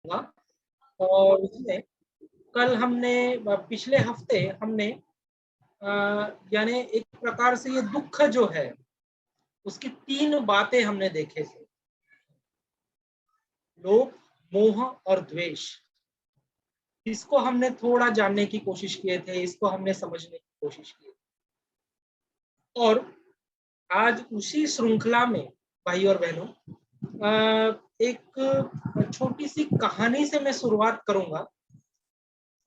और उसमें कल हमने पिछले हफ्ते हमने यानी एक प्रकार से ये दुख जो है उसकी 3 बातें हमने देखे थे, लोभ, मोह और द्वेष। इसको हमने थोड़ा जानने की कोशिश किए थे, इसको हमने समझने की कोशिश की। और आज उसी श्रृंखला में भाई और बहनों एक छोटी सी कहानी से मैं शुरुआत करूंगा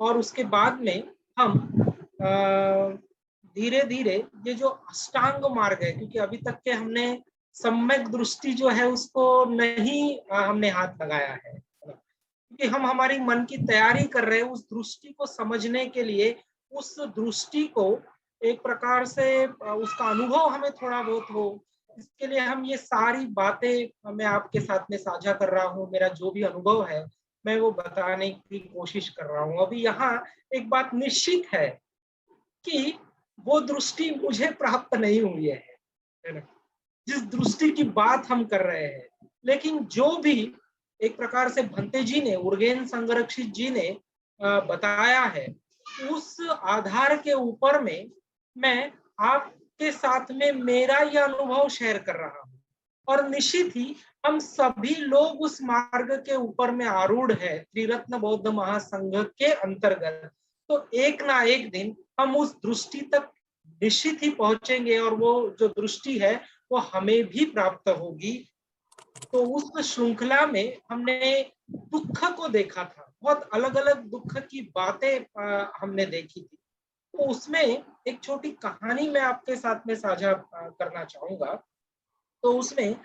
और उसके बाद में हम धीरे धीरे ये जो अष्टांग मार्ग है, क्योंकि अभी तक के हमने सम्यक दृष्टि जो है उसको नहीं हमने हाथ लगाया है, क्योंकि हम हमारी मन की तैयारी कर रहे हैं उस दृष्टि को समझने के लिए, उस दृष्टि को एक प्रकार से उसका अनुभव हमें थोड़ा बहुत हो, इसके लिए हम ये सारी बातें मैं आपके साथ में साझा कर रहा हूँ। मेरा जो भी अनुभव है मैं वो बताने की कोशिश कर रहा हूँ। अभी यहाँ एक बात निश्चित है कि वो दृष्टि मुझे प्राप्त नहीं हुई है ना, जिस दृष्टि की बात हम कर रहे हैं। लेकिन जो भी एक प्रकार से भंते जी ने, उर्गेन संरक्षित जी ने बताया है, उस आधार के ऊपर में मैं आपके साथ में मेरा यह अनुभव शेयर कर रहा हूँ। और निश्चित ही हम सभी लोग उस मार्ग के ऊपर में आरूढ़ है त्रिरत्न बौद्ध महासंघ के अंतर्गत, तो एक ना एक दिन हम उस दृष्टि तक निश्चित ही पहुंचेंगे और वो जो दृष्टि है वो हमें भी प्राप्त होगी। तो उस श्रृंखला में हमने दुख को देखा था, बहुत अलग अलग दुख की बातें हमने देखी थी। तो उसमें एक छोटी कहानी मैं आपके साथ में साझा करना चाहूंगा। तो उसमें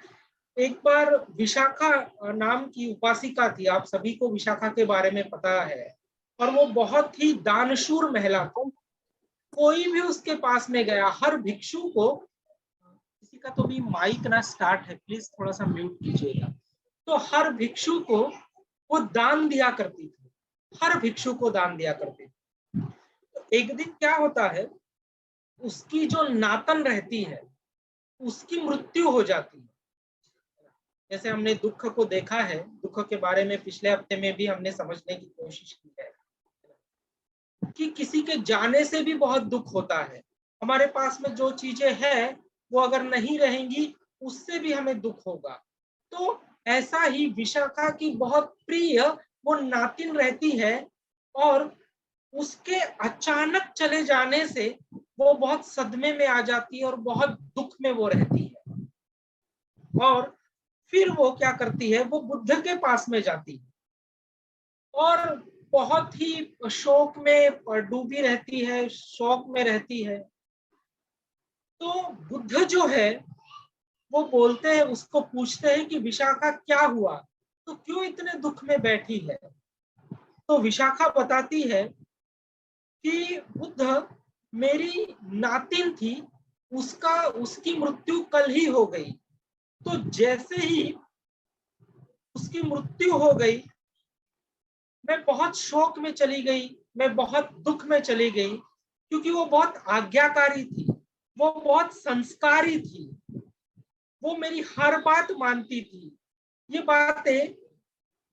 एक बार विशाखा नाम की उपासिका थी, आप सभी को विशाखा के बारे में पता है, और वो बहुत ही दानशूर महिला थी। कोई भी उसके पास में गया, हर भिक्षु को, किसी का तो भी माइक ना स्टार्ट है, प्लीज थोड़ा सा म्यूट कीजिएगा। तो हर भिक्षु को वो दान दिया करती थी, हर भिक्षु को दान दिया करती थी। तो एक दिन क्या होता है, उसकी जो नातन रहती है उसकी मृत्यु हो जाती है। जैसे हमने दुख को देखा है, दुख के बारे में पिछले हफ्ते में भी हमने समझने की कोशिश की है कि किसी के जाने से भी बहुत दुख होता है। हमारे पास में जो चीजें हैं वो अगर नहीं रहेंगी उससे भी हमें दुख होगा। तो ऐसा ही विशाखा की बहुत प्रिय वो नातिन रहती है और उसके अचानक चले जाने से वो बहुत सदमे में आ जाती है और बहुत दुख में वो रहती है। और फिर वो क्या करती है, वो बुद्ध के पास में जाती है और बहुत ही शोक में डूबी रहती है, शौक में रहती है। तो बुद्ध जो है वो बोलते हैं, उसको पूछते हैं कि विशाखा क्या हुआ, तो क्यों इतने दुख में बैठी है। तो विशाखा बताती है कि बुद्ध, मेरी नातिन थी, उसकी मृत्यु कल ही हो गई। तो जैसे ही उसकी मृत्यु हो गई मैं बहुत शोक में चली गई, मैं बहुत दुख में चली गई, क्योंकि वो बहुत आज्ञाकारी थी, वो बहुत संस्कारी थी, वो मेरी हर बात मानती थी। ये बातें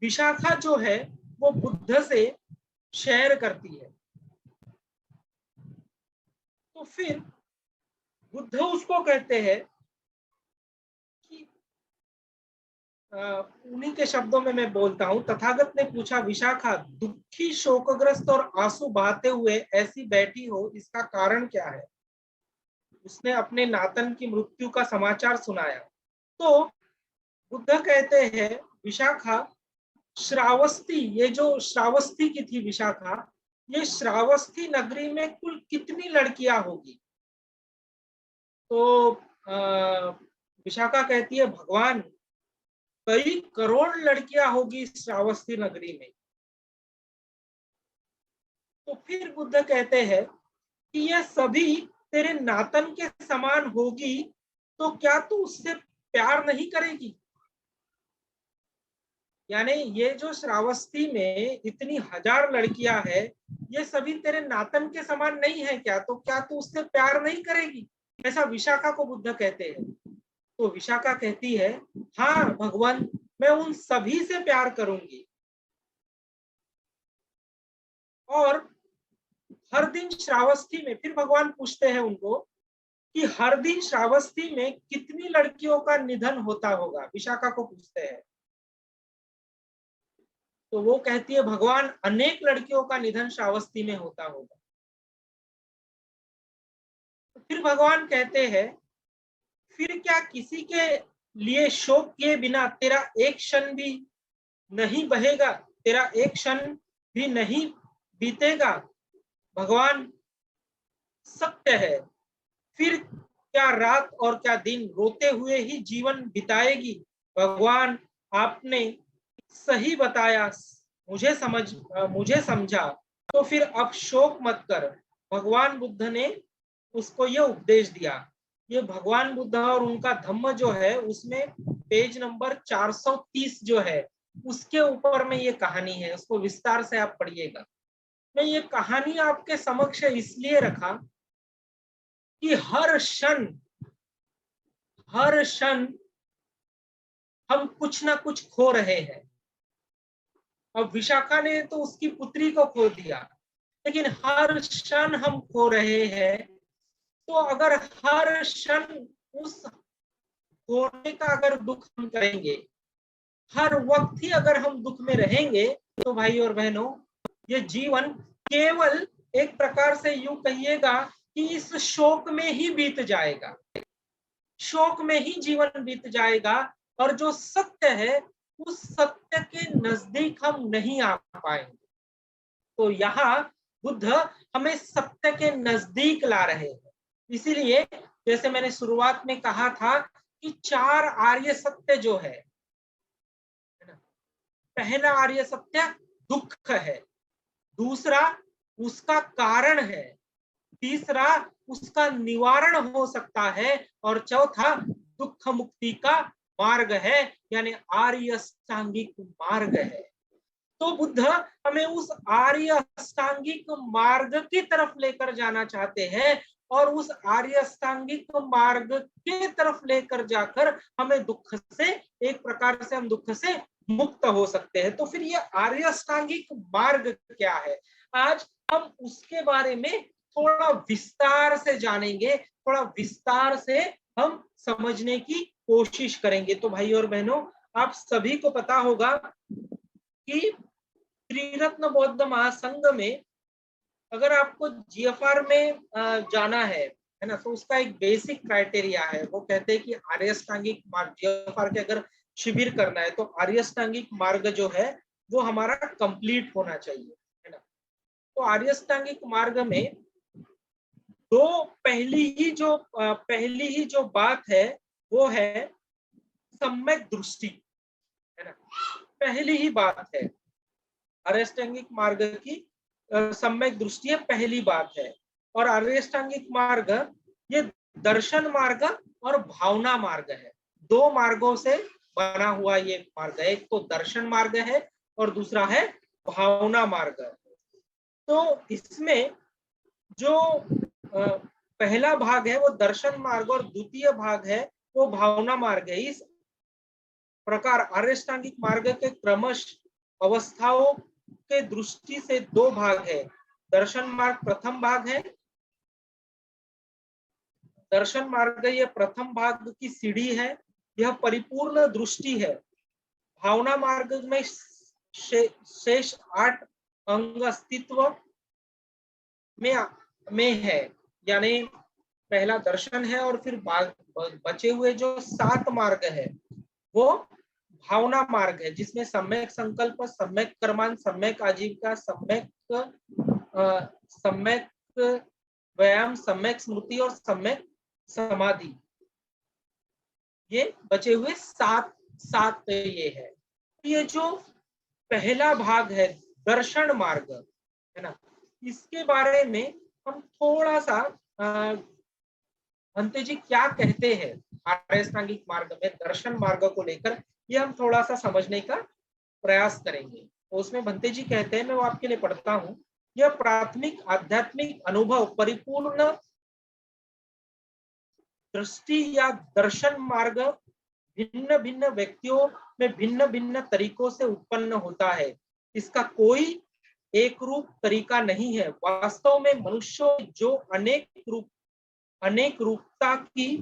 विशाखा जो है वो बुद्ध से शेयर करती है। तो फिर बुद्ध उसको कहते हैं कि उन्हीं के शब्दों में मैं बोलता हूं, तथागत ने पूछा, विशाखा दुखी शोकग्रस्त और आंसू बहाते हुए ऐसी बैठी हो, इसका कारण क्या है। उसने अपने नातन की मृत्यु का समाचार सुनाया। तो बुद्ध कहते हैं, विशाखा, श्रावस्ती, ये जो श्रावस्ती की थी विशाखा, ये श्रावस्ती नगरी में कुल कितनी लड़कियां होगी। तो विशाखा कहती है, भगवान, कई करोड़ लड़कियां होगी श्रावस्ती नगरी में। तो फिर बुद्ध कहते हैं कि यह सभी तेरे नातन के समान होगी, तो क्या तू उससे प्यार नहीं करेगी। यानी ये जो श्रावस्ती में इतनी हजार लड़कियां हैं, ये सभी तेरे नातन के समान नहीं है क्या, तो क्या तू उससे प्यार नहीं करेगी, ऐसा विशाखा को बुद्ध कहते हैं। तो विशाखा कहती है, हाँ भगवान, मैं उन सभी से प्यार करूंगी। और हर दिन श्रावस्ती में, फिर भगवान पूछते हैं उनको कि हर दिन श्रावस्ती में कितनी लड़कियों का निधन होता होगा, विशाखा को पूछते हैं। तो वो कहती है भगवान अनेक लड़कियों का निधन श्रावस्ती में होता होगा। तो फिर भगवान कहते हैं फिर क्या किसी के लिए शोक किए बिना तेरा एक क्षण भी नहीं बहेगा, तेरा एक क्षण भी नहीं बीतेगा? भगवान सत्य है, फिर क्या रात और क्या दिन रोते हुए ही जीवन बिताएगी? भगवान आपने सही बताया, मुझे समझा, तो फिर अब शोक मत कर। भगवान बुद्ध ने उसको ये उपदेश दिया। ये भगवान बुद्ध और उनका धम्म जो है उसमें पेज नंबर 430 जो है उसके ऊपर में ये कहानी है, उसको विस्तार से आप पढ़िएगा। मैं ये कहानी आपके समक्ष इसलिए रखा कि हर क्षण हम कुछ ना कुछ खो रहे हैं। अब विशाखा ने तो उसकी पुत्री को खो दिया, लेकिन हर क्षण हम खो रहे हैं। तो अगर हर क्षण उस खोने का अगर दुख हम करेंगे, हर वक्त ही अगर हम दुख में रहेंगे, तो भाई और बहनों ये जीवन केवल एक प्रकार से यूं कहिएगा कि इस शोक में ही बीत जाएगा, शोक में ही जीवन बीत जाएगा। और जो सत्य है उस सत्य के नजदीक हम नहीं आ पाएंगे। तो यहाँ बुद्ध हमें सत्य के नजदीक ला रहे हैं। इसीलिए जैसे मैंने शुरुआत में कहा था कि 4 आर्य सत्य जो है, पहला आर्य सत्य दुख है, दूसरा उसका कारण है, तीसरा उसका निवारण हो सकता है, और चौथा दुख मुक्ति का मार्ग है, यानी आर्य अष्टांगिक मार्ग है। तो बुद्ध हमें उस आर्य अष्टांगिक मार्ग की तरफ लेकर जाना चाहते हैं, और उस आर्य अष्टांगिक मार्ग के तरफ लेकर जाकर हमें दुख से, एक प्रकार से हम दुख से मुक्त हो सकते हैं। तो फिर ये आर्य अष्टांगिक मार्ग क्या है, आज हम उसके बारे में थोड़ा विस्तार से जानेंगे, थोड़ा विस्तार से हम समझने की कोशिश करेंगे। तो भाई और बहनों, आप सभी को पता होगा कि त्रिरत्न बौद्ध महासंघ में अगर आपको जीएफआर में जाना है ना, तो उसका एक बेसिक क्राइटेरिया है। वो कहते हैं कि आर्य अष्टांगिक मार्ग, जीएफआर के अगर शिविर करना है तो आर्य अष्टांगिक मार्ग जो है वो हमारा कंप्लीट होना चाहिए, है ना। तो आर्य अष्टांगिक मार्ग में दो पहली ही जो बात है वो है सम्यक दृष्टि, है ना। पहली ही बात है आर्य अष्टांगिक मार्ग की, सम्यक दृष्टि है, पहली बात है। और आर्य अष्टांगिक मार्ग ये दर्शन मार्ग और भावना मार्ग है, 2 मार्गों से बना हुआ ये मार्ग है। एक तो दर्शन मार्ग है और दूसरा है भावना मार्ग। तो इसमें जो पहला भाग है वो दर्शन मार्ग और द्वितीय भाग है वो भावना मार्ग है। इस प्रकार आर्य अष्टांगिक मार्ग के क्रमश अवस्थाओं के दृष्टि से 2 भाग है। दर्शन मार्ग प्रथम भाग है, दर्शन मार्ग ये प्रथम भाग की सीढ़ी है, यह परिपूर्ण दृष्टि है। भावना मार्ग में शेष 8 अंग अस्तित्व में है, यानी पहला दर्शन है और फिर बचे हुए जो 7 मार्ग है वो भावना मार्ग है, जिसमें सम्यक संकल्प, सम्यक कर्मांत, सम्यक आजीविका, सम्यक व्यायाम, सम्यक स्मृति और सम्यक समाधि, ये बचे हुए 7 ये है। ये जो पहला भाग है दर्शन मार्ग, है ना, इसके बारे में हम थोड़ा सा भंते जी क्या कहते हैं आर्य अष्टांगिक मार्ग में दर्शन मार्ग को लेकर, ये हम थोड़ा सा समझने का प्रयास करेंगे। तो उसमें भंते जी कहते हैं, मैं वो आपके लिए पढ़ता हूं, यह प्राथमिक आध्यात्मिक अनुभव परिपूर्ण दृष्टि या दर्शन मार्ग भिन्न भिन्न व्यक्तियों में भिन्न भिन्न तरीकों से उत्पन्न होता है। इसका कोई एक रूप तरीका नहीं है। वास्तव में मनुष्यों जो अनेक रूपता की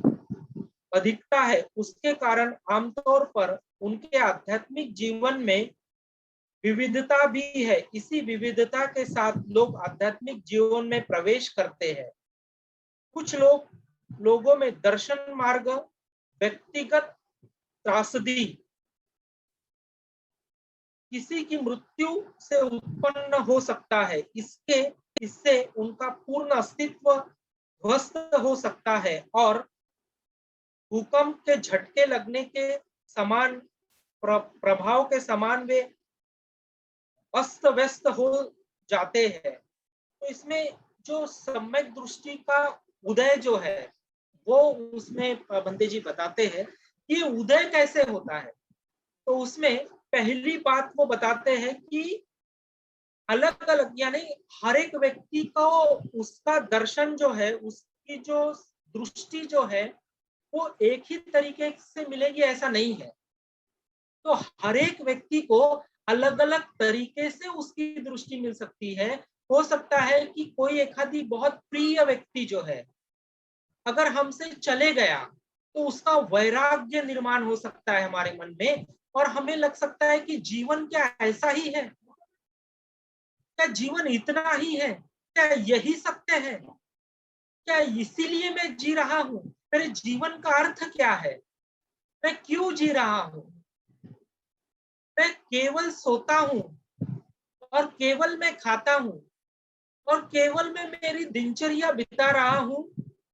अधिकता है, उसके कारण आमतौर पर उनके आध्यात्मिक जीवन में विविधता भी है। इसी विविधता के साथ लोग आध्यात्मिक जीवन में प्रवेश करते हैं। कुछ लोगों में दर्शन मार्ग व्यक्तिगत त्रासदी, किसी की मृत्यु से उत्पन्न हो सकता है। इससे उनका पूर्ण अस्तित्व ध्वस्त हो सकता है और भूकंप के झटके लगने के समान प्रभाव के समान वे अस्त व्यस्त हो जाते हैं। तो इसमें जो सम्यक दृष्टि का उदय जो है, वो उसमें बंदे जी बताते हैं कि उदय कैसे होता है। तो उसमें पहली बात वो बताते हैं कि अलग अलग, यानी हर एक व्यक्ति को उसका दर्शन जो है, उसकी जो दृष्टि जो है, वो एक ही तरीके से मिलेगी ऐसा नहीं है। तो हर एक व्यक्ति को अलग अलग तरीके से उसकी दृष्टि मिल सकती है। हो सकता है कि कोई एक आदि बहुत प्रिय व्यक्ति जो है, अगर हमसे चले गया तो उसका वैराग्य निर्माण हो सकता है हमारे मन में, और हमें लग सकता है कि जीवन क्या ऐसा ही है, क्या जीवन इतना ही है, क्या यही सत्य है, क्या इसीलिए मैं जी रहा हूं, मेरे जीवन का अर्थ क्या है, मैं क्यों जी रहा हूं, मैं केवल सोता हूं और केवल मैं खाता हूं और केवल मैं मेरी दिनचर्या बिता रहा हूं।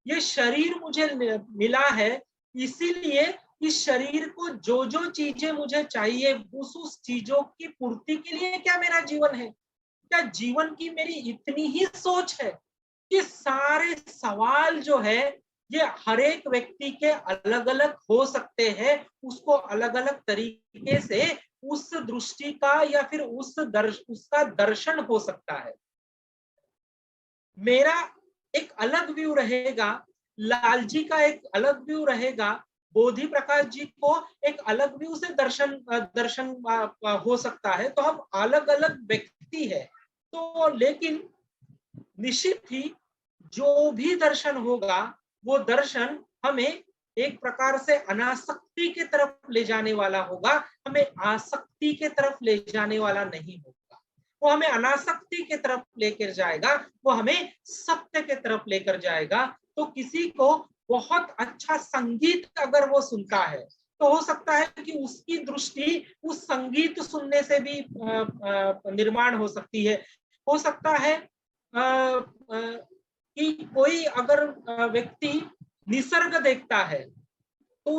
ये शरीर मुझे मिला है, इसीलिए इस शरीर को जो जो चीजें मुझे चाहिए उस चीजों की पूर्ति के लिए क्या मेरा जीवन है, क्या जीवन की मेरी इतनी ही सोच है। ये सारे सवाल जो है, ये हर एक व्यक्ति के अलग अलग हो सकते हैं। उसको अलग अलग तरीके से उस दृष्टि का या फिर उसका दर्शन हो सकता है। मेरा एक अलग व्यू रहेगा, लालजी का एक अलग व्यू रहेगा, बोधि प्रकाश जी को एक अलग व्यू से दर्शन हो सकता है। तो हम अलग अलग व्यक्ति है। तो लेकिन निश्चित ही जो भी दर्शन होगा, वो दर्शन हमें एक प्रकार से अनासक्ति की तरफ ले जाने वाला होगा, हमें आसक्ति के तरफ ले जाने वाला नहीं होगा। वो हमें अनासक्ति की तरफ लेकर जाएगा, वो हमें सत्य की तरफ लेकर जाएगा। तो किसी को बहुत अच्छा संगीत अगर वो सुनता है, तो हो सकता है कि उसकी दृष्टि उस संगीत सुनने से भी निर्माण हो सकती है। हो सकता है कि कोई अगर व्यक्ति निसर्ग देखता है, तो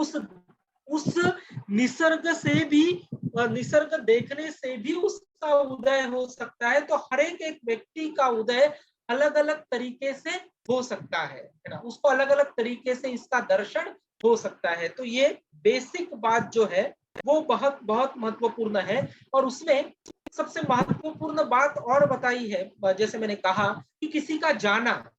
उस निसर्ग से भी, निसर्ग देखने से भी उसका उदय हो सकता है। तो हर एक व्यक्ति का उदय अलग अलग तरीके से हो सकता है ना, उसको अलग अलग तरीके से इसका दर्शन हो सकता है। तो ये बेसिक बात जो है वो बहुत बहुत महत्वपूर्ण है। और उसमें सबसे महत्वपूर्ण बात और बताई है, जैसे मैंने कहा कि किसी का जाना,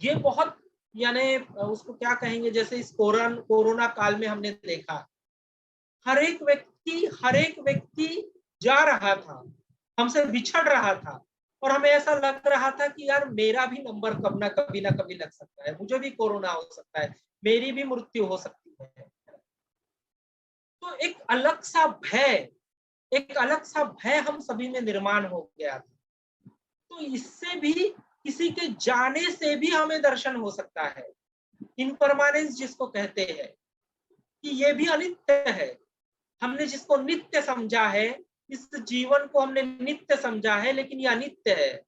ये बहुत, यानी उसको क्या कहेंगे, जैसे इस कोरोना काल में हमने देखा, हर एक व्यक्ति जा रहा था, हमसे बिछड़ रहा था, और हमें ऐसा लग रहा था कि यार मेरा भी नंबर कब ना कभी ना कभी लग सकता है, मुझे भी कोरोना हो सकता है, मेरी भी मृत्यु हो सकती है। तो एक अलग सा भय हम सभी में निर्माण हो गया था। तो इससे भी, किसी के जाने से भी हमें दर्शन हो सकता है। इम्परमानेंस जिसको कहते हैं कि ये भी अनित्य है। हमने जिसको नित्य समझा है, इस जीवन को हमने नित्य समझा है, लेकिन ये अनित्य है।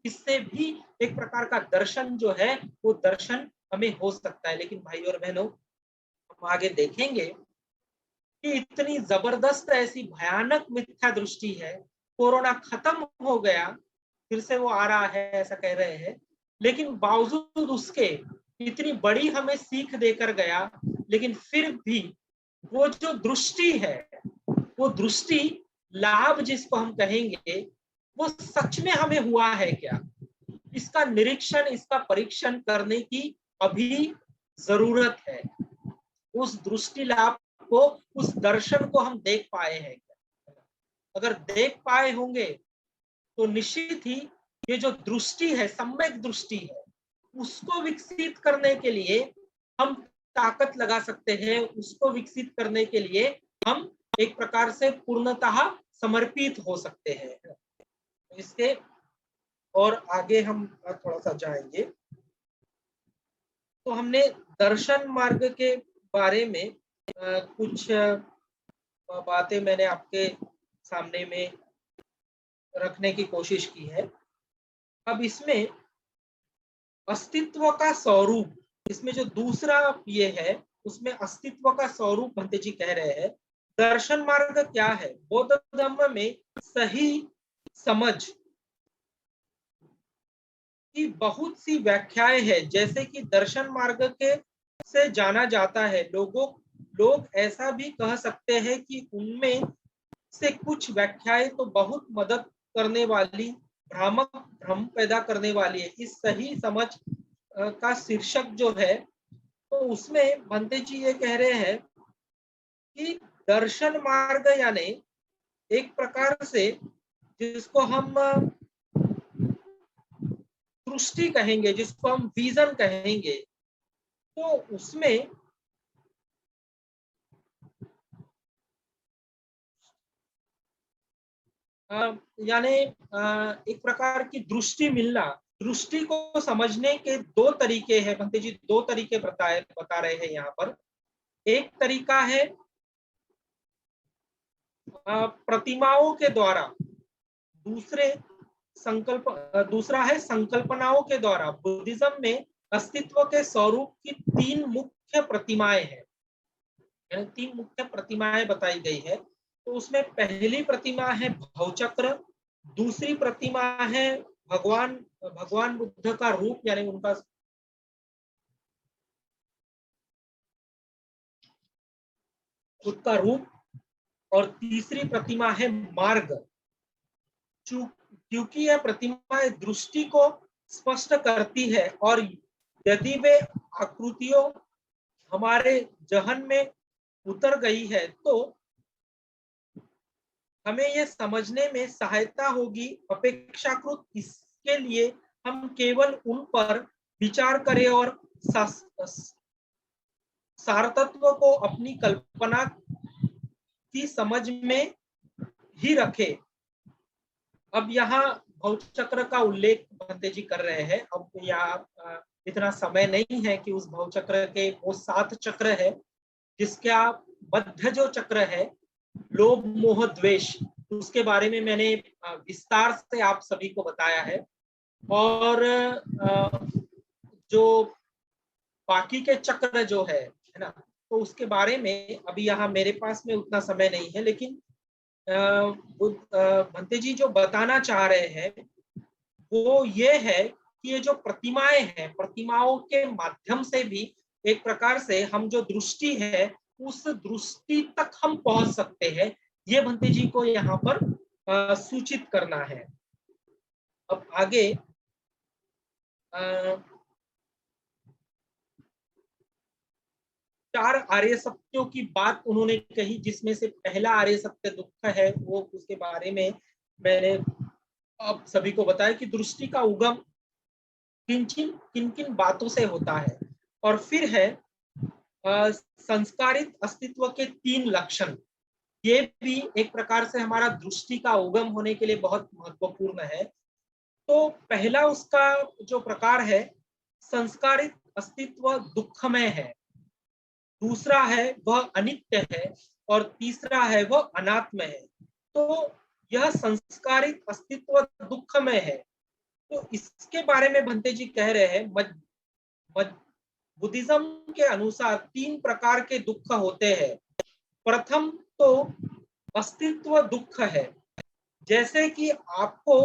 इससे भी एक प्रकार का दर्शन जो है, वो दर्शन हमें हो सकता है। लेकिन भाई और बहनों, हम आगे देखेंगे कि इतनी जबरदस्त ऐसी भयानक मिथ्या दृष्टि है। कोरोना खत्म हो गया, फिर से वो आ रहा है ऐसा कह रहे हैं, लेकिन बावजूद उसके इतनी बड़ी हमें सीख देकर गया, लेकिन फिर भी वो जो दृष्टि है, वो दृष्टि लाभ जिसको हम कहेंगे, वो सच में हमें हुआ है क्या, इसका निरीक्षण, इसका परीक्षण करने की अभी जरूरत है। उस दृष्टि लाभ को, उस दर्शन को हम देख पाए हैं क्या? अगर देख पाए होंगे तो निश्चित ही ये जो दृष्टि है, सम्यक दृष्टि है, उसको विकसित करने के लिए हम ताकत लगा सकते हैं, उसको विकसित करने के लिए हम एक प्रकार से पूर्णतः समर्पित हो सकते हैं। इसके और आगे हम थोड़ा सा जाएंगे। तो हमने दर्शन मार्ग के बारे में कुछ बातें मैंने आपके सामने में रखने की कोशिश की है। अब इसमें अस्तित्व का स्वरूप, इसमें जो दूसरा ये है, उसमें अस्तित्व का स्वरूप भंते जी कह रहे हैं। दर्शन मार्ग क्या है? बौद्ध धर्म में सही समझ की बहुत सी व्याख्याएं हैं, जैसे कि दर्शन मार्ग के से जाना जाता है। लोग ऐसा भी कह सकते हैं कि उनमें से कुछ व्याख्याएं तो बहुत मदद करने वाली, भ्रामक भ्रम पैदा करने वाली है। इस सही समझ का शीर्षक जो है, तो उसमें भंते जी ये कह रहे हैं कि दर्शन मार्ग यानी एक प्रकार से जिसको हम दृष्टि कहेंगे, जिसको हम विजन कहेंगे, तो उसमें यानी एक प्रकार की दृष्टि मिलना। दृष्टि को समझने के दो तरीके हैं, भंते जी दो तरीके बता रहे हैं यहाँ पर। एक तरीका है प्रतिमाओं के द्वारा, दूसरा है संकल्पनाओं के द्वारा। बुद्धिज्म में अस्तित्व के स्वरूप की तीन मुख्य प्रतिमाएं हैं, यानी तीन मुख्य प्रतिमाएं बताई गई है। तो उसमें पहली प्रतिमा है भवचक्र, दूसरी प्रतिमा है भगवान बुद्ध का रूप, यानी उनका खुद का रूप, और तीसरी प्रतिमा है मार्ग। क्योंकि यह प्रतिमाएं दृष्टि को स्पष्ट करती है, और यदि वे आकृतियों हमारे जहन में उतर गई है तो हमें यह समझने में सहायता होगी। अपेक्षाकृत इसके लिए हम केवल उन पर विचार करें और सारतत्व को अपनी कल्पना की समझ में ही रखें। अब यहाँ भवचक्र का उल्लेख भंते जी कर रहे हैं। अब यहाँ इतना समय नहीं है कि उस भवचक्र के वो 7 चक्र है, जिसका मध्य जो चक्र है, लोभ मोह द्वेष, उसके बारे में मैंने विस्तार से आप सभी को बताया है। और जो बाकी के चक्र जो है ना, तो उसके बारे में अभी यहाँ मेरे पास में उतना समय नहीं है, लेकिन भंते जी जो बताना चाह रहे हैं वो ये है कि ये जो प्रतिमाएं हैं, प्रतिमाओं के माध्यम से भी एक प्रकार से हम जो दृष्टि है, उस दृष्टि तक हम पहुंच सकते हैं। ये भंते जी को यहाँ पर सूचित करना है। अब आगे 4 आर्य सत्यों की बात उन्होंने कही, जिसमें से पहला आर्य सत्य दुख है। वो उसके बारे में मैंने आप सभी को बताया कि दृष्टि का उगम किन किन बातों से होता है। और फिर है संस्कारित अस्तित्व के 3 लक्षण। ये भी एक प्रकार से हमारा दृष्टि का उगम होने के लिए बहुत महत्वपूर्ण है। तो पहला उसका जो प्रकार है, संस्कारित अस्तित्व दुखमय है, दूसरा है वह अनित्य है, और तीसरा है वह अनात्म है। तो यह संस्कारित अस्तित्व दुखमय है। तो इसके बारे में भंते जी कह रहे हैं, बुद्धिज्म के अनुसार 3 प्रकार के दुख होते हैं। प्रथम तो अस्तित्व दुख है, जैसे कि आपको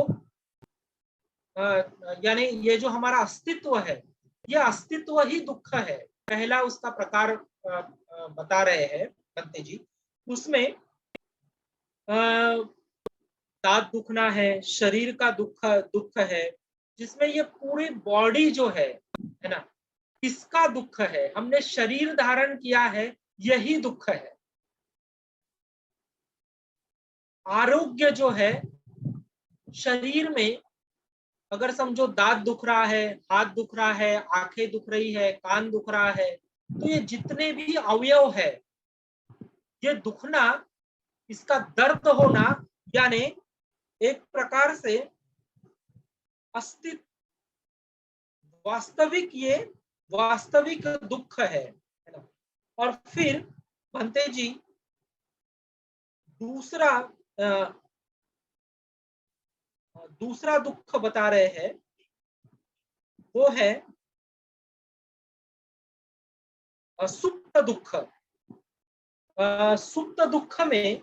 यानी ये जो हमारा अस्तित्व है, यह अस्तित्व ही दुख है। पहला उसका प्रकार बता रहे हैं भंते जी। उसमें दांत दुखना है, शरीर का दुख है, जिसमें ये पूरी बॉडी जो है ना, इसका दुख है। हमने शरीर धारण किया है, यही दुख है। आरोग्य जो है, शरीर में अगर समझो दांत दुख रहा है, हाथ दुख रहा है, आंखें दुख रही है, कान दुख रहा है, तो ये जितने भी अवयव है, ये दुखना, इसका दर्द होना, यानी एक प्रकार से अस्तित्व, वास्तविक, ये वास्तविक दुख है ना। और फिर भंते जी दूसरा दूसरा दुख बता रहे हैं, वो है सुप्त दुख। सुप्त दुख में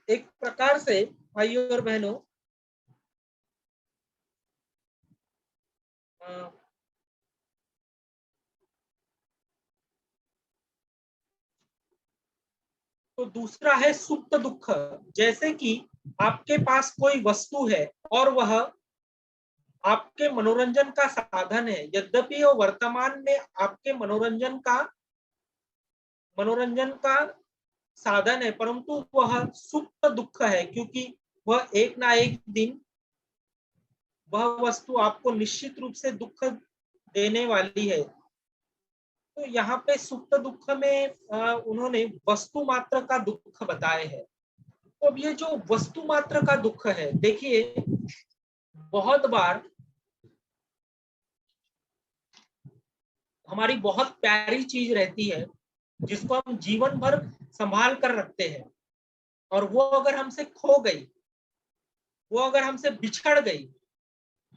एक प्रकार से भाइयों और बहनों, तो दूसरा है सुप्त दुख। जैसे कि आपके पास कोई वस्तु है और वह आपके मनोरंजन का साधन है, यद्यपि वो वर्तमान में आपके मनोरंजन का साधन है, परंतु वह सुप्त दुख है, क्योंकि वह एक ना एक दिन वह वस्तु आपको निश्चित रूप से दुख देने वाली है। तो यहाँ पे सुप्त दुख में उन्होंने वस्तु मात्र का दुख बताए हैं। तो अब ये जो वस्तु मात्र का दुख है, देखिए बहुत बार हमारी बहुत प्यारी चीज रहती है जिसको हम जीवन भर संभाल कर रखते हैं, और वो अगर हमसे खो गई, वो अगर हमसे बिछड़ गई,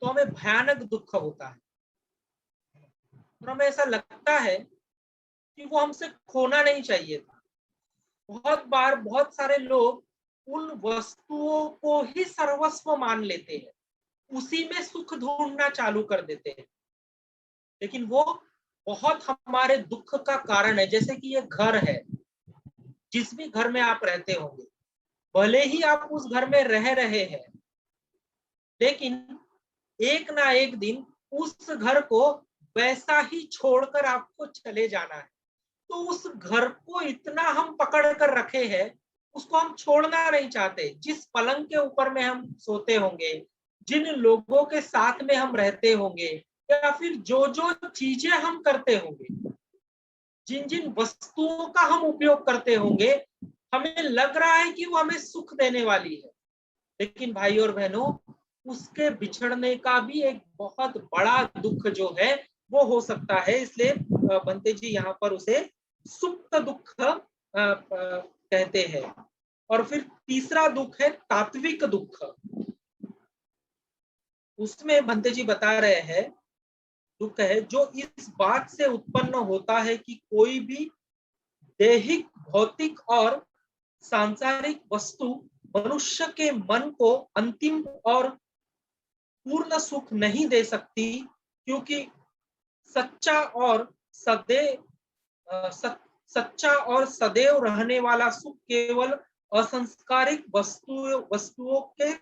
तो हमें भयानक दुख होता है और हमें ऐसा लगता है कि वो हमसे खोना नहीं चाहिए था। बहुत बार बहुत सारे लोग उन वस्तुओं को ही सर्वस्व मान लेते हैं, उसी में सुख ढूंढना चालू कर देते हैं, लेकिन वो बहुत हमारे दुख का कारण है। जैसे कि ये घर है, जिस भी घर में आप रहते होंगे, भले ही आप उस घर में रह रहे हैं, लेकिन एक ना एक दिन उस घर को वैसा ही छोड़कर आपको चले जाना है। तो उस घर को इतना हम पकड़ कर रखे हैं, उसको हम छोड़ना नहीं चाहते। जिस पलंग के ऊपर में हम सोते होंगे, जिन लोगों के साथ में हम रहते होंगे, या फिर जो जो चीजें हम करते होंगे, जिन जिन वस्तुओं का हम उपयोग करते होंगे, हमें लग रहा है कि वो हमें सुख देने वाली है, लेकिन भाई और बहनों, उसके बिछड़ने का भी एक बहुत बड़ा दुख जो है वो हो सकता है। इसलिए बंते जी यहाँ पर उसे सुप्त दुख कहते हैं। और फिर तीसरा दुख है तात्विक दुख। उसमें बंते जी बता रहे हैं, दुख है जो इस बात से उत्पन्न होता है कि कोई भी दैहिक, भौतिक और सांसारिक वस्तु मनुष्य के मन को अंतिम और पूर्ण सुख नहीं दे सकती, क्योंकि सच्चा और सच्चा और सदैव रहने वाला सुख केवल असंस्कारिक वस्तुओं के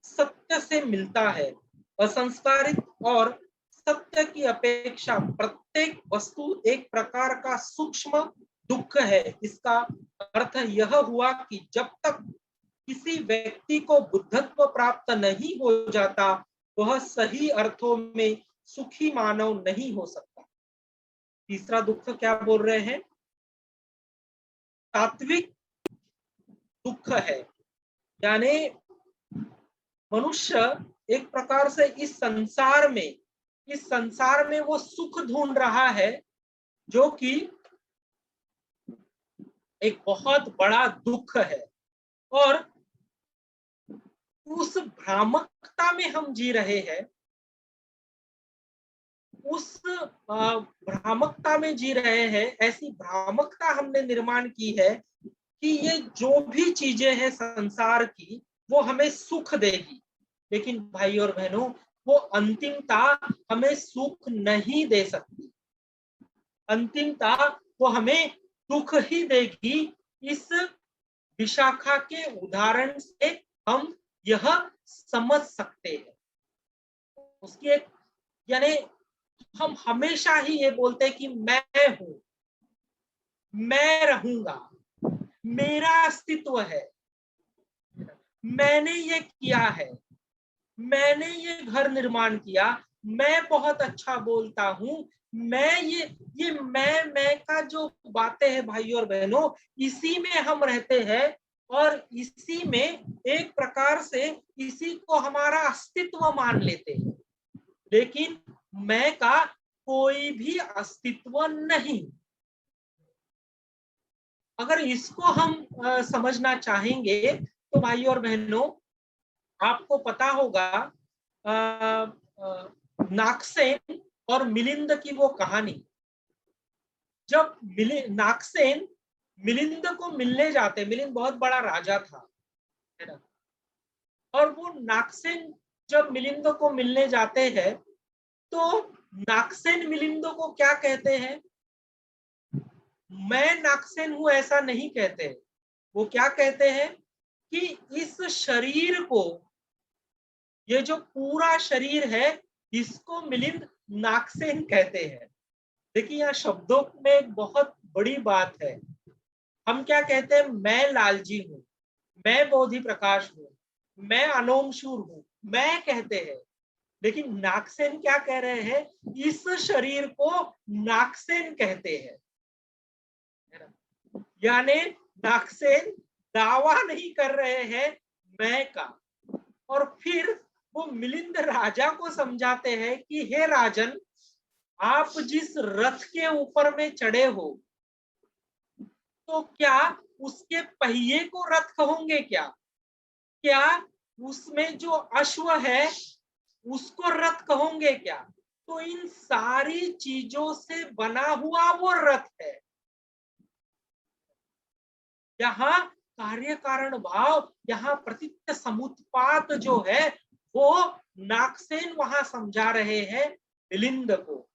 सत्य से मिलता है। असंस्कारिक और सत्य की अपेक्षा प्रत्येक वस्तु एक प्रकार का सूक्ष्म दुख है। इसका अर्थ यह हुआ कि जब तक किसी व्यक्ति को बुद्धत्व प्राप्त नहीं हो जाता, वह सही अर्थों में सुखी मानव नहीं हो सकता। तीसरा दुख क्या बोल रहे हैं? तात्विक दुख है, यानी मनुष्य एक प्रकार से इस संसार में वो सुख ढूंढ रहा है, जो कि एक बहुत बड़ा दुख है, और उस भ्रामकता में हम जी रहे हैं। उस भ्रामकता में जी रहे हैं, ऐसी भ्रामकता हमने निर्माण की है कि ये जो भी चीजें हैं संसार की, वो हमें सुख देगी, लेकिन भाई और बहनों, वो अंतिमता हमें सुख नहीं दे सकती। अंतिमता वो हमें दुख ही देगी। इस विशाखा के उदाहरण से हम यह समझ सकते हैं। उसकी एक, यानी हम हमेशा ही ये बोलते हैं कि मैं हूं, मैं रहूंगा, मेरा अस्तित्व है, मैंने ये किया है, मैंने ये घर निर्माण किया, मैं बहुत अच्छा बोलता हूं, मैं ये मैं का जो बातें हैं भाई और बहनों, इसी में हम रहते हैं और इसी में एक प्रकार से इसी को हमारा अस्तित्व मान लेते हैं। लेकिन मैं का कोई भी अस्तित्व नहीं। अगर इसको हम समझना चाहेंगे तो भाई और बहनों, आपको पता होगा नागसेन और मिलिंद की वो कहानी। जब नागसेन मिलिंद को मिलने जाते, मिलिंद बहुत बड़ा राजा था, है ना, और वो नागसेन जब मिलिंद को मिलने जाते हैं तो नागसेन मिलिंद को क्या कहते हैं, मैं नागसेन हूं ऐसा नहीं कहते। वो क्या कहते हैं कि इस शरीर को, ये जो पूरा शरीर है, इसको मिलिंद नागसेन कहते हैं। देखिए यहाँ शब्दों में एक बहुत बड़ी बात है। हम क्या कहते हैं, मैं लालजी हूं, मैं बोधि प्रकाश हूं, मैं अनोम शूर हूं, मैं कहते हैं। लेकिन नागसेन क्या कह रहे हैं, इस शरीर को नागसेन कहते हैं, यानी नागसेन दावा नहीं कर रहे हैं मैं का। और फिर वो मिलिंद राजा को समझाते हैं कि हे राजन, आप जिस रथ के ऊपर में चढ़े हो, तो क्या उसके पहिए को रथ कहोगे क्या? क्या उसमें जो अश्व है उसको रथ कहोगे क्या? तो इन सारी चीजों से बना हुआ वो रथ है। यहाँ कार्य कारण भाव, यहाँ प्रतीत समुत्पात जो है, वो नागसेन वहां समझा रहे हैं मिलिंद को।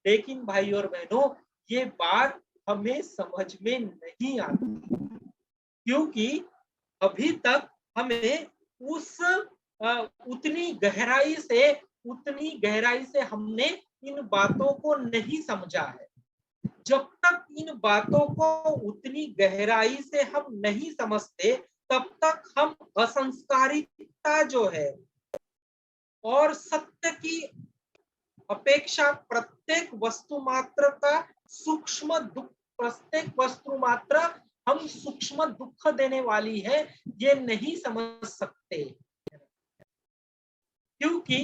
लेकिन भाई और बहनों, ये बात हमें समझ में नहीं आती, क्योंकि अभी तक हमें उस उतनी गहराई से हमने इन बातों को नहीं समझा है। जब तक इन बातों को उतनी गहराई से हम नहीं समझते, तब तक हम असंस्कारिता जो है और सत्य की अपेक्षा प्रत्येक वस्तु मात्र का सूक्ष्म दुख, प्रत्येक वस्तु मात्र हम सूक्ष्म दुख देने वाली है, ये नहीं समझ सकते, क्योंकि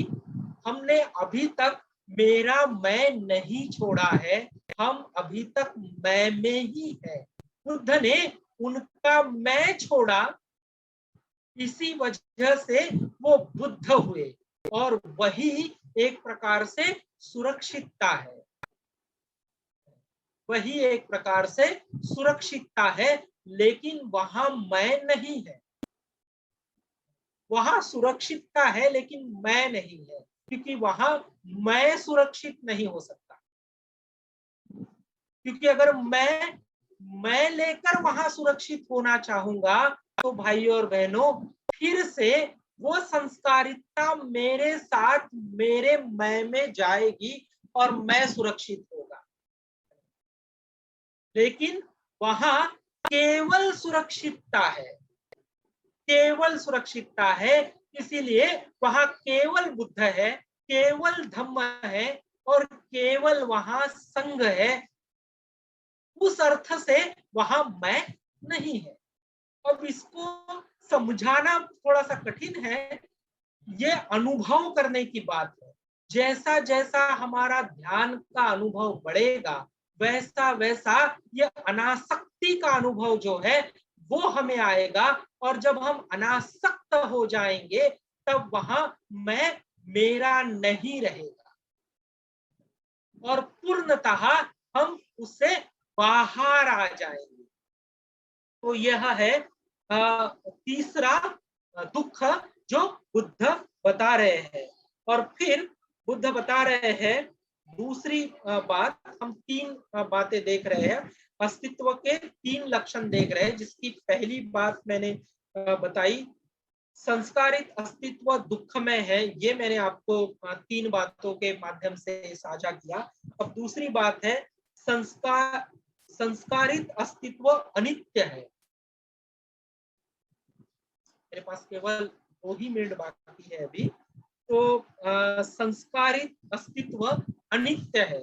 हमने अभी तक मेरा मैं नहीं छोड़ा है, हम अभी तक मैं में ही है। बुद्ध ने उनका मैं छोड़ा, इसी वजह से वो बुद्ध हुए, और वही एक प्रकार से सुरक्षितता है, वही एक प्रकार से सुरक्षितता है। लेकिन वहां मैं नहीं है, वहां सुरक्षितता है लेकिन मैं नहीं है, क्योंकि वहां मैं सुरक्षित नहीं हो सकता। क्योंकि अगर मैं लेकर वहां सुरक्षित होना चाहूंगा, तो भाई और बहनों, फिर से वो संस्कारिता मेरे साथ मेरे मैं में जाएगी और मैं सुरक्षित होगा। लेकिन वहां केवल सुरक्षितता है, केवल सुरक्षितता है, इसीलिए वहां केवल बुद्ध है, केवल धम्म है और केवल वहां संघ है। उस अर्थ से वहां मैं नहीं है। अब इसको समझाना थोड़ा सा कठिन है, ये अनुभव करने की बात है। जैसा जैसा हमारा ध्यान का अनुभव बढ़ेगा, वैसा वैसा ये अनासक्ति का अनुभव जो है वो हमें आएगा, और जब हम अनासक्त हो जाएंगे, तब वहां मैं मेरा नहीं रहेगा और पूर्णतः हम उससे बाहर आ जाएंगे। तो यह है तीसरा दुख जो बुद्ध बता रहे हैं। और फिर बुद्ध बता रहे हैं दूसरी बात, हम तीन बातें देख रहे हैं, अस्तित्व के तीन लक्षण देख रहे हैं। जिसकी पहली बात मैंने बताई, संस्कारित अस्तित्व दुख में है, ये मैंने आपको तीन बातों के माध्यम से साझा किया। अब दूसरी बात है, संस्कारित अस्तित्व अनित्य है, मेरे पास केवल 2 ही मिनट बाकी है अभी। तो संस्कारित अस्तित्व अनित्य है।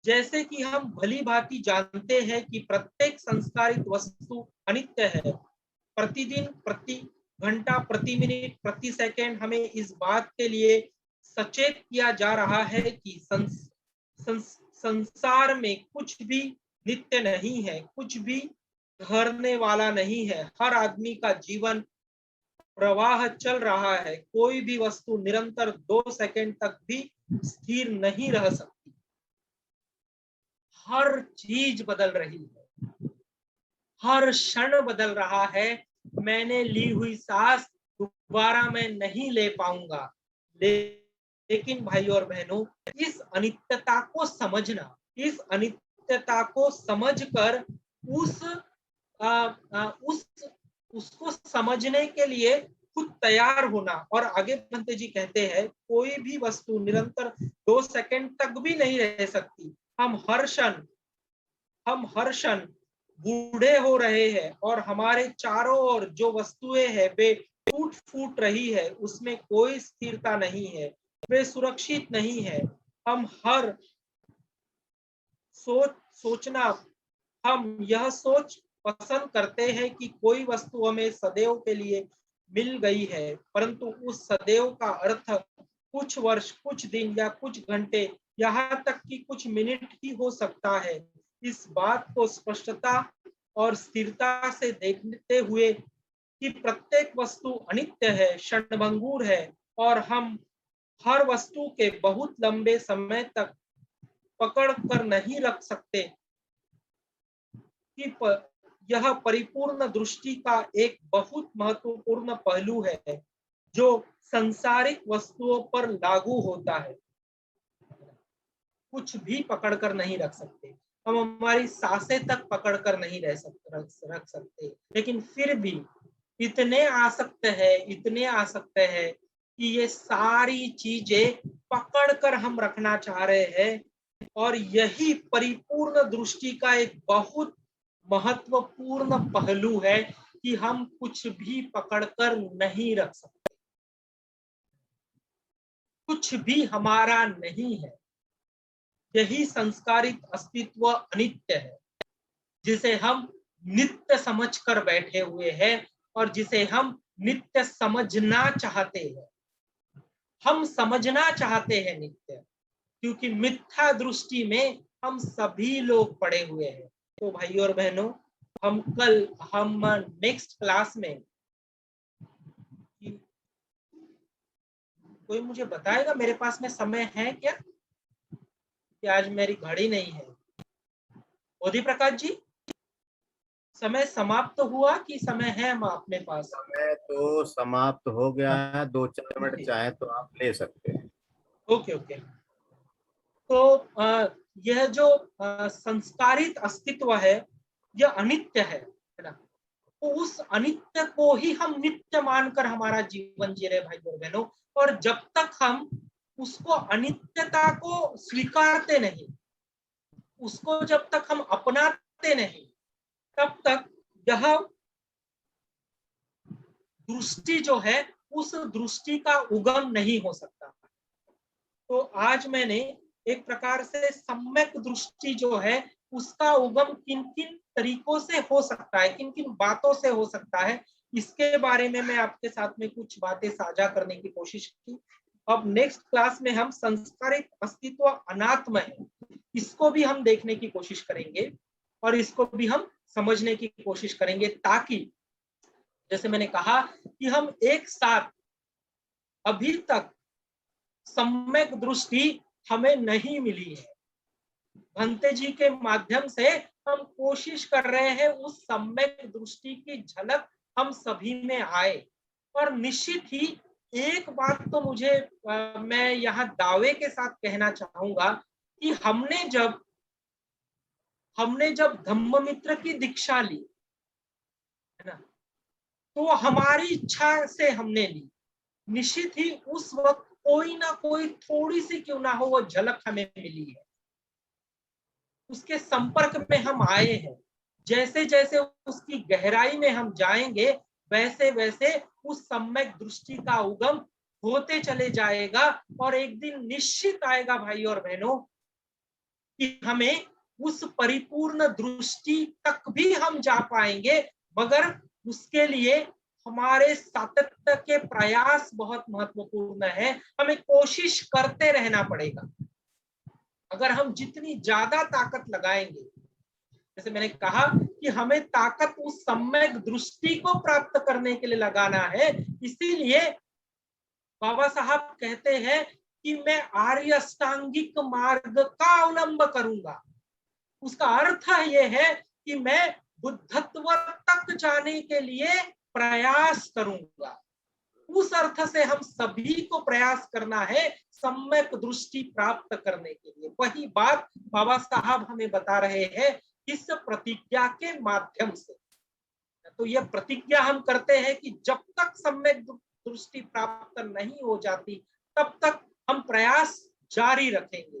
जैसे कि हम भली भांति जानते हैं कि प्रत्येक संस्कारित वस्तु अनित्य है। प्रतिदिन, प्रति घंटा, प्रति मिनट, प्रति सेकंड हमें इस बात के लिए सचेत किया जा रहा है कि संसार में कुछ भी नित्य नहीं है, कुछ भी ठहरने वाला नहीं है। हर आदमी का जीवन प्रवाह चल रहा है। कोई भी वस्तु निरंतर 2 सेकंड तक भी स्थिर नहीं रह सकती। हर चीज बदल रही है, हर क्षण बदल रहा है। मैंने ली हुई सांस दोबारा मैं नहीं ले पाऊंगा। लेकिन भाई और बहनों, इस अनित्यता को समझना, इस अनित्यता को समझकर उसको समझने के लिए खुद तैयार होना। और आगे भंते जी कहते हैं, कोई भी वस्तु निरंतर 2 सेकंड तक भी नहीं रह सकती। हम हर क्षण बूढ़े हो रहे हैं और हमारे चारों ओर जो वस्तुएं हैं वे टूट फूट रही है, उसमें कोई स्थिरता नहीं है, वे सुरक्षित नहीं है। हम हर सोचना, हम यह सोच पसंद करते हैं कि कोई वस्तु हमें सदैव के लिए मिल गई है, परंतु उस सदैव का अर्थ कुछ वर्ष, कुछ दिन या कुछ घंटे, यहाँ तक कि कुछ मिनट ही हो सकता है। इस बात को स्पष्टता और स्थिरता से देखते हुए कि प्रत्येक वस्तु अनित्य है, क्षणभंगुर है, और हम हर वस्तु के बहुत लंबे समय तक पकड़ कर नहीं रख सकते, कि यह परिपूर्ण दृष्टि का एक बहुत महत्वपूर्ण पहलू है जो सांसारिक वस्तुओं पर लागू होता है। कुछ भी पकड़ कर नहीं रख सकते, हम हमारी सांसें तक पकड़ कर नहीं रख सकते, लेकिन फिर भी इतने आसक्त है कि ये सारी चीजें पकड़ कर हम रखना चाह रहे हैं। और यही परिपूर्ण दृष्टि का एक बहुत महत्वपूर्ण पहलू है कि हम कुछ भी पकड़कर नहीं रख सकते, कुछ भी हमारा नहीं है। यही संस्कारित अस्तित्व अनित्य है, जिसे हम नित्य समझकर बैठे हुए हैं और जिसे हम नित्य समझना चाहते हैं। हम समझना चाहते हैं नित्य, क्योंकि मिथ्या दृष्टि में हम सभी लोग पड़े हुए हैं। तो भाई और बहनों, हम नेक्स्ट क्लास में, कोई मुझे बताएगा मेरे पास में समय है क्या? कि आज मेरी घड़ी नहीं है। बोधि प्रकाश जी, समय समाप्त हुआ कि समय है हम अपने पास? समय तो समाप्त हो गया है, 2-4 मिनट चाहे तो आप ले सकते हैं। Okay okay. तो यह जो संस्कारित अस्तित्व है, यह अनित्य है ना? तो उस अनित्य को ही हम नित्य मानकर हमारा जीवन जी रहे भाई और बहनों। और जब तक हम उसको, अनित्यता को स्वीकारते नहीं, उसको जब तक हम अपनाते नहीं, तब तक यह दृष्टि जो है, उस दृष्टि का उगम नहीं हो सकता। तो आज मैंने एक प्रकार से सम्यक दृष्टि जो है, उसका उगम किन किन तरीकों से हो सकता है, किन किन बातों से हो सकता है, इसके बारे में मैं आपके साथ में कुछ बातें साझा करने की कोशिश की। अब नेक्स्ट क्लास में हम संस्कारित अस्तित्व अनात्म है, इसको भी हम देखने की कोशिश करेंगे और इसको भी हम समझने की कोशिश करेंगे, ताकि जैसे मैंने कहा कि हम एक साथ, अभी तक सम्यक दृष्टि हमें नहीं मिली है, भंते जी के माध्यम से हम कोशिश कर रहे हैं उस सम्यक दृष्टि की झलक हम सभी में आए। और निश्चित ही एक बात तो मैं यहाँ दावे के साथ कहना चाहूंगा कि हमने जब धम्ममित्र की दीक्षा ली है ना, तो हमारी इच्छा से हमने ली। निश्चित ही उस वक्त कोई ना कोई, थोड़ी सी क्यों ना हो, वो झलक हमें मिली है, उसके संपर्क में हम आए हैं। जैसे जैसे उसकी गहराई में हम जाएंगे, वैसे वैसे उस सम्यक दृष्टि का उगम होते चले जाएगा और एक दिन निश्चित आएगा भाई और बहनों कि हमें उस परिपूर्ण दृष्टि तक भी हम जा पाएंगे, मगर उसके लिए हमारे सातत्य के प्रयास बहुत महत्वपूर्ण है। हमें कोशिश करते रहना पड़ेगा। अगर हम जितनी ज्यादा ताकत लगाएंगे, जैसे मैंने कहा कि हमें ताकत उस सम्यक दृष्टि को प्राप्त करने के लिए लगाना है, इसीलिए बाबा साहब कहते हैं कि मैं आर्य अष्टांगिक मार्ग का अवलंब करूंगा। उसका अर्थ यह है कि मैं बुद्धत्व तक जाने के लिए प्रयास करूंगा। उस अर्थ से हम सभी को प्रयास करना है सम्यक दृष्टि प्राप्त करने के लिए। वही बात बाबा साहब हमें बता रहे हैं इस प्रतिज्ञा के माध्यम से। तो यह प्रतिज्ञा हम करते हैं कि जब तक सम्यक दृष्टि प्राप्त नहीं हो जाती तब तक हम प्रयास जारी रखेंगे।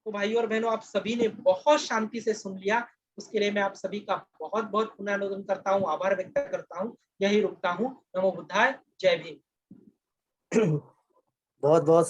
तो भाइयों और बहनों, आप सभी ने बहुत शांति से सुन लिया, उसके लिए मैं आप सभी का बहुत बहुत पुनर्नमन करता हूँ, आभार व्यक्त करता हूँ। यही रुकता हूँ। नमो बुद्धाय। जय भीम। बहुत बहुत